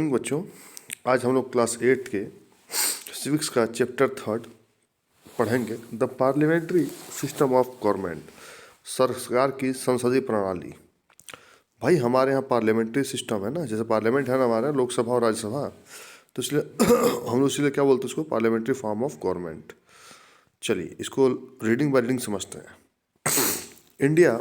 बच्चों, आज हम लोग क्लास 8 के सिविक्स का चैप्टर 3 पढ़ेंगे। The parliamentary system of government, सरकार की संसदीय प्रणाली। भाई हमारे यहाँ पार्लियामेंट्री सिस्टम है ना, जैसे पार्लियामेंट है ना हमारे लोकसभा और राज्यसभा, तो इसलिए हम लोग इसलिए क्या बोलते हैं उसको, पार्लियामेंट्री फॉर्म ऑफ गवर्नमेंट। चलिए इसको रीडिंग बाय रीडिंग समझते हैं। India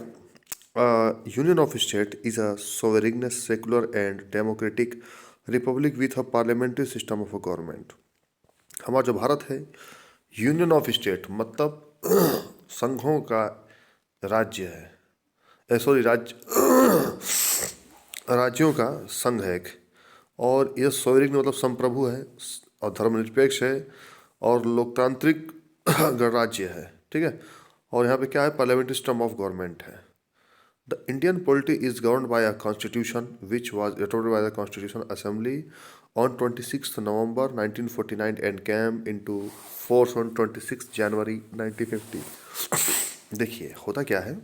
union of state is a sovereign, secular and democratic Republic with a parliamentary system of a government. हमारा जो भारत है, यूनियन ऑफ स्टेट मतलब संघों का राज्य है, सॉरी राज्यों का संघ है एक। और यह सोवरिन मतलब संप्रभु है और धर्मनिरपेक्ष है और लोकतांत्रिक गणराज्य है, ठीक है। और यहाँ पे क्या है, पार्लियामेंट्री सिस्टम ऑफ गवर्नमेंट है। The Indian polity is governed by a constitution which was adopted by the Constitution Assembly on 26th November 1949 and came into force on 26th January 1950। देखिए होता क्या है,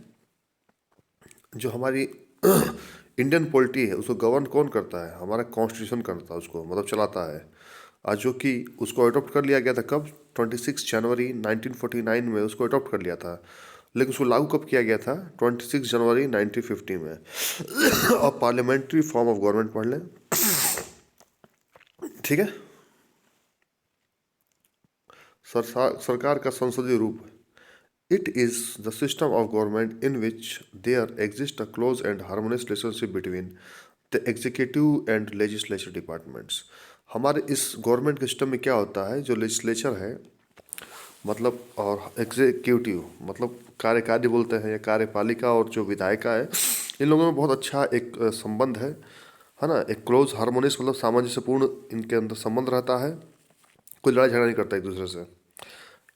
जो हमारी इंडियन पॉलिटी है उसको govern कौन करता है, हमारा कॉन्स्टिट्यूशन करता है उसको, मतलब चलाता है। आज जो कि उसको अडॉप्ट कर लिया गया था कब, 26 जनवरी 1949 में उसको अडॉप्ट कर लिया था, लेकिन उसको लागू कब किया गया था, 26 जनवरी 1950 में। और पार्लियामेंट्री फॉर्म ऑफ गवर्नमेंट पढ़ लें, ठीक है। सरकार का संसदीय रूप, it is the system of government in which there exist a close and harmonious relationship between the executive and legislature departments. हमारे इस गवर्नमेंट के सिस्टम में क्या होता है, जो लेजिस्लेचर है मतलब, और एग्जीक्यूटिव मतलब कार्यकारी बोलते हैं, या कार्यपालिका, और जो विधायिका है, इन लोगों में बहुत अच्छा एक संबंध है ना। एक क्लोज हार्मोनियस मतलब सामंजस्यपूर्ण इनके अंदर संबंध रहता है, कोई लड़ाई झगड़ा नहीं करता एक दूसरे से।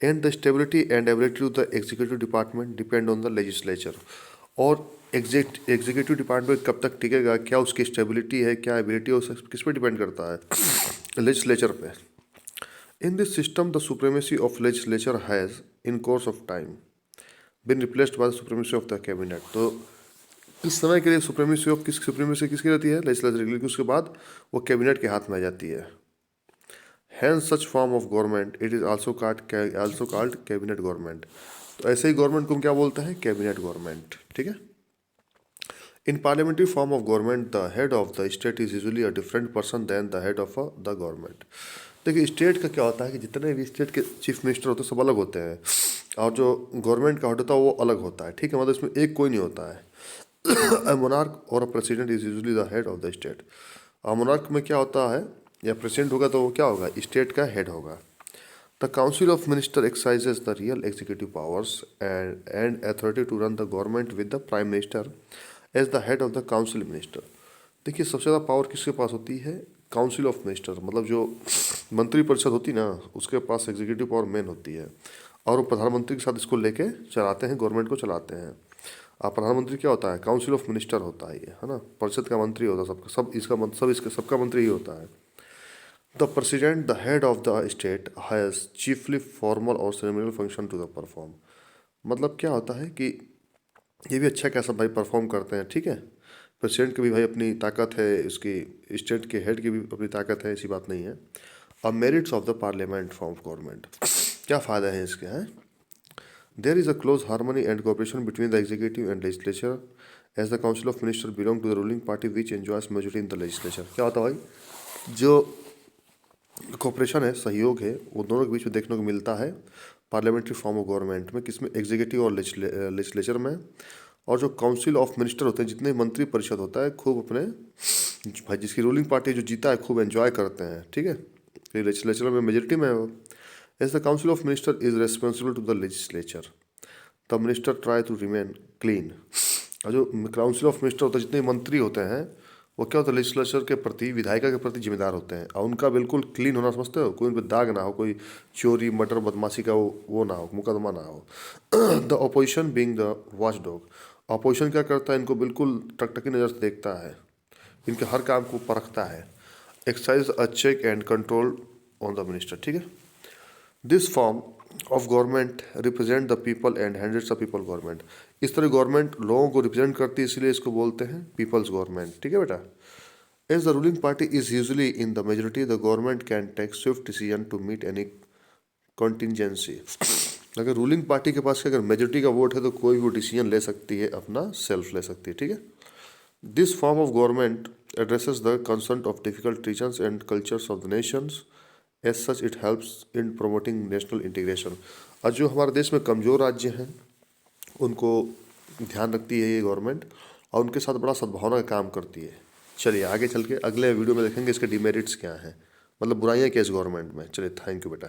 And the stability and ability of the executive department depend on the legislature. और एग्जीक्यूटिव डिपार्टमेंट कब तक टिकेगा, क्या उसकी स्टेबिलिटी है, क्या एबिलिटी है, किस पे डिपेंड करता है, लेजिस्लेचर पे। In this system, the supremacy of legislature has, in course of time, been replaced by the supremacy of the cabinet। तो इस समय के लिए सुप्रीमेसी किसकी रहती है, लेजिस्लेचर की, उसके बाद वो कैबिनेट के हाथ में आ जाती है। Hence such form of government it is also called cabinet government। तो ऐसे ही गवर्नमेंट को हम क्या बोलते हैं, कैबिनेट गवर्नमेंट, ठीक है। In parliamentary form of government, the head of the state is usually a different person than the head of the government। देखिए स्टेट का क्या होता है कि जितने भी स्टेट के चीफ मिनिस्टर होते हैं सब अलग होते हैं, और जो गवर्नमेंट का हेड होता है वो अलग होता है, ठीक है। मतलब इसमें एक कोई नहीं होता है। मोनार्क और president is usually the head of the state. और मोनार्क में क्या होता है, या प्रेसिडेंट होगा तो वो क्या होगा, स्टेट का हेड होगा। The council of minister exercises the real executive powers and authority to run the government with the prime minister as the head of the council minister. देखिए सबसे ज़्यादा पावर किसके पास होती है, काउंसिल ऑफ मिनिस्टर मतलब जो मंत्री परिषद होती है ना, उसके पास एग्जीक्यूटिव पावर मेन होती है, और वो प्रधानमंत्री के साथ इसको लेके चलाते हैं, गवर्नमेंट को चलाते हैं। अब प्रधानमंत्री क्या होता है, काउंसिल ऑफ मिनिस्टर होता है ये, है ना, परिषद का मंत्री होता है, सबका मंत्री ही होता है। The president the head of the state has chiefly formal और सेरेमनियल फंक्शन टू द परफॉर्म। मतलब क्या होता है कि ये भी अच्छा कैसा भाई परफॉर्म करते हैं, ठीक है। प्रेसिडेंट की भी भाई अपनी ताकत है, इसकी स्टेट के हेड की भी अपनी ताकत है, ऐसी बात नहीं है। अब merits of the parliament form of government, क्या फ़ायदा है इसके, हैं। There is a close harmony and cooperation between the executive and legislature as the council of minister belong to the ruling party which enjoys majority in the legislature. क्या होता है भाई, जो कोऑपरेशन है, सहयोग है, वो दोनों के बीच में देखने को मिलता है पार्लियामेंट्री फॉर्म ऑफ गवर्नमेंट में, किसमें, एग्जीक्यूटिव और लेजिस्लेचर में। और जो काउंसिल ऑफ मिनिस्टर होते हैं, जितने मंत्री परिषद होता है, खूब अपने भाई जिसकी रूलिंग पार्टी जो जीता है खूब एंजॉय करते हैं, ठीक है। लेजिस्लेचर में मेजोरिटी में है वो। As the council of minister is responsible to the legislature, the minister try to remain clean. और जो काउंसिल ऑफ मिनिस्टर होता है, जितने मंत्री होते हैं, वो क्या होता है, लेजिस्लेचर के प्रति, विधायिका के प्रति जिम्मेदार होते हैं, और उनका बिल्कुल क्लीन होना, समझते हो, कोई उन पर दाग ना हो, कोई चोरी मर्डर बदमाशी का वो ना हो, मुकदमा ना हो। The opposition being the watch dog, opposition क्या करता है, इनको बिल्कुल टकटकी नज़र से देखता है, इनके हर काम को परखता है। Exercise a check and control on the minister, ठीक है। This form of government represent the people and handles the people government. इस तरह गवर्नमेंट लोगों को रिप्रेजेंट करती है, इसलिए इसको बोलते हैं पीपल्स गवर्नमेंट, ठीक है बेटा। As the ruling party is usually in the majority, the government can take swift decision to meet any contingency. अगर रूलिंग पार्टी के पास अगर मेजोरिटी का वोट है तो कोई भी डिसीजन ले सकती है, अपना सेल्फ ले सकती है, ठीक है। This form of government addresses the concern of difficult regions and cultures of the nations. As such, it helps in promoting national integration. आज जो हमारे देश में कमज़ोर राज्य हैं उनको ध्यान रखती है ये गवर्नमेंट और उनके साथ बड़ा सद्भावना का काम करती है। चलिए आगे चल के अगले वीडियो में देखेंगे इसके डिमेरिट्स क्या हैं, मतलब बुराइयां क्या इस गवर्नमेंट में। चलिए, थैंक यू बेटा।